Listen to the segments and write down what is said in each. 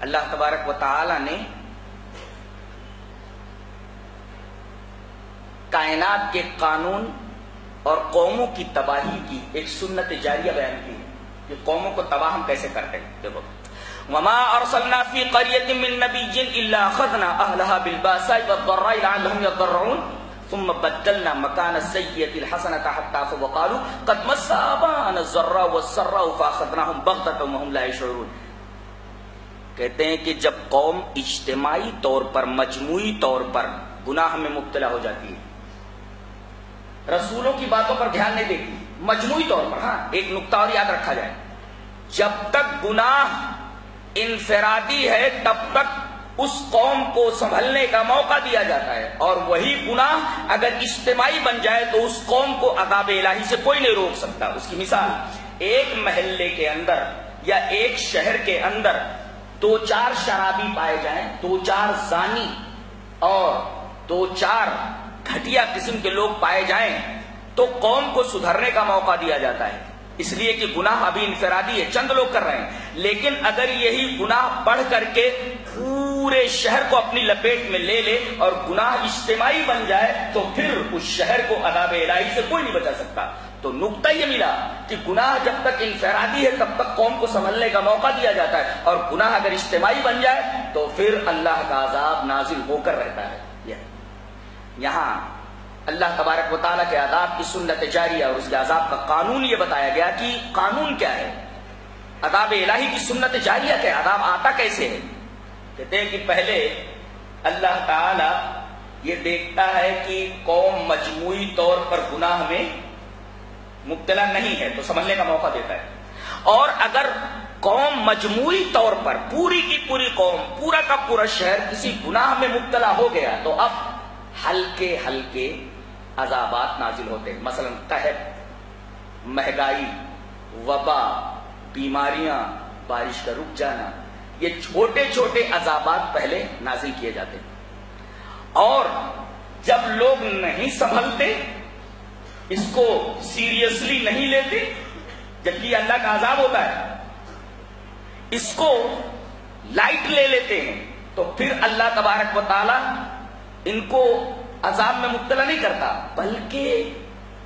اللہ تبارک و تعالی نے کائنات کے قانون اور قوموں کی تباہی کی ایک سنت جاریہ بیان کی ہے کہ قوموں کو تباہ ہم کیسے کرتے ہیں. دیکھو وما ارسلنا فی قریۃ من نبی الا اخذنا اہلها بالباساء والضراء لعلهم يضرعون ثم بدلنا مکان السیئۃ الحسنۃ حتى عفوا وقالوا قد مس آباءنا الضراء والسراء فاخذناهم بغتة وهم لا يشعرون. کہتے ہیں کہ جب قوم اجتماعی طور پر مجموعی طور پر گناہ میں مبتلا ہو جاتی ہے، رسولوں کی باتوں پر دھیان نہیں دیتی، مجموعی طور پر. ہاں ایک نقطہ اور یاد رکھا جائے، جب تک گناہ انفرادی ہے تب تک اس قوم کو سنبھلنے کا موقع دیا جاتا ہے، اور وہی گناہ اگر اجتماعی بن جائے تو اس قوم کو عذاب الہی سے کوئی نہیں روک سکتا. اس کی مثال، ایک محلے کے اندر یا ایک شہر کے اندر 2-4 شرابی پائے جائیں، 2-4 زانی اور 2-4 گھٹیا قسم کے لوگ پائے جائیں تو قوم کو سدھرنے کا موقع دیا جاتا ہے، اس لیے کہ گناہ ابھی انفرادی ہے، چند لوگ کر رہے ہیں. لیکن اگر یہی گناہ بڑھ کر کے پورے شہر کو اپنی لپیٹ میں لے لے اور گناہ اجتماعی بن جائے تو پھر اس شہر کو عذاب الہی سے کوئی نہیں بچا سکتا. تو نقطہ یہ ملا کہ گناہ جب تک انفرادی ہے تب تک قوم کو سنبھلنے کا موقع دیا جاتا ہے، اور گناہ اگر اجتماعی بن جائے تو پھر اللہ کا عذاب نازل ہو کر رہتا ہے. یہاں اللہ تبارک و تعالیٰ کے عذاب کی سنت جاریہ اور اس کے عذاب کا قانون یہ بتایا گیا کہ قانون کیا ہے، عذاب الہی کی سنت جاریہ کیا ہے، عذاب آتا کیسے ہے. کہتے ہیں کہ پہلے اللہ تعالی یہ دیکھتا ہے کہ قوم مجموعی طور پر گناہ میں مبتلا نہیں ہے تو سنبھلنے کا موقع دیتا ہے، اور اگر قوم مجموعی طور پر پوری کی پوری قوم، پورا کا پورا شہر کسی گناہ میں مبتلا ہو گیا تو اب ہلکے ہلکے عذابات نازل ہوتے ہیں. مثلا قحط، مہنگائی، وبا، بیماریاں، بارش کا رک جانا، یہ چھوٹے چھوٹے عذابات پہلے نازل کیے جاتے ہیں. اور جب لوگ نہیں سنبھلتے، اس کو سیریسلی نہیں لیتے، جبکہ اللہ کا عذاب ہوتا ہے، اس کو لائٹ لے لیتے ہیں، تو پھر اللہ تبارک و تعالی ان کو عذاب میں مبتلا نہیں کرتا، بلکہ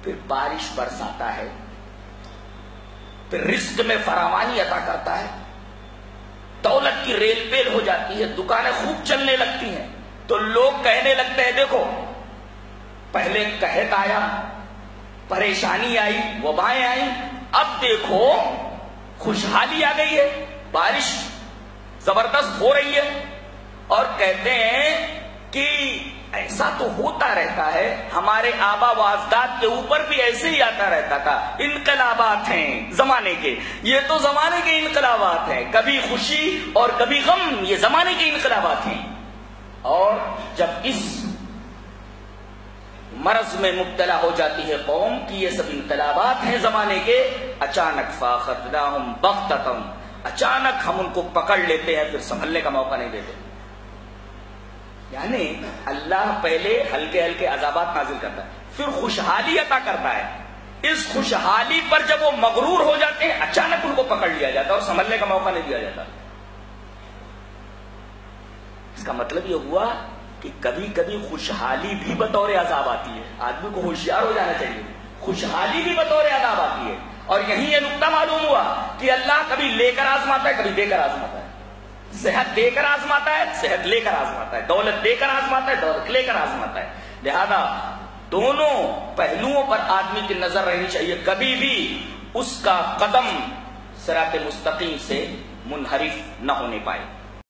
پھر بارش برساتا ہے، پھر رزق میں فراوانی عطا کرتا ہے، دولت کی ریل پیل ہو جاتی ہے، دکانیں خوب چلنے لگتی ہیں. تو لوگ کہنے لگتے ہیں دیکھو پہلے قحط آیا، پریشانی آئی، وبائیں آئیں، اب دیکھو خوشحالی آ گئی ہے، بارش زبردست ہو رہی ہے. اور کہتے ہیں کہ ایسا تو ہوتا رہتا ہے، ہمارے آبا و اجداد کے اوپر بھی ایسے ہی آتا رہتا تھا. انقلابات ہیں زمانے کے، یہ تو زمانے کے انقلابات ہیں، کبھی خوشی اور کبھی غم، یہ زمانے کے انقلابات ہیں. اور جب اس مرض میں مبتلا ہو جاتی ہے قوم کی یہ سب انقلابات ہیں زمانے کے، اچانک فاخذناہم بغتۃ، اچانک ہم ان کو پکڑ لیتے ہیں، پھر سنبھلنے کا موقع نہیں دیتے. یعنی اللہ پہلے ہلکے ہلکے عذابات نازل کرتا ہے، پھر خوشحالی عطا کرتا ہے. اس خوشحالی پر جب وہ مغرور ہو جاتے ہیں اچانک ان کو پکڑ لیا جاتا ہے اور سنبھلنے کا موقع نہیں دیا جاتا. اس کا مطلب یہ ہوا کہ کبھی کبھی خوشحالی بھی بطور عذاب آتی ہے. آدمی کو ہوشیار ہو جانا چاہیے، خوشحالی بھی بطور عذاب آتی ہے. اور یہی یہ نقطہ معلوم ہوا کہ اللہ کبھی لے کر آزماتا ہے، کبھی دے کر آزماتا ہے. صحت دے کر آزماتا ہے، صحت لے کر آزماتا ہے، دولت دے کر آزماتا ہے، دولت لے کر آزماتا ہے. لہذا دونوں پہلوؤں پر آدمی کی نظر رہنی چاہیے، کبھی بھی اس کا قدم صراط مستقیم سے منحرف نہ ہونے پائے.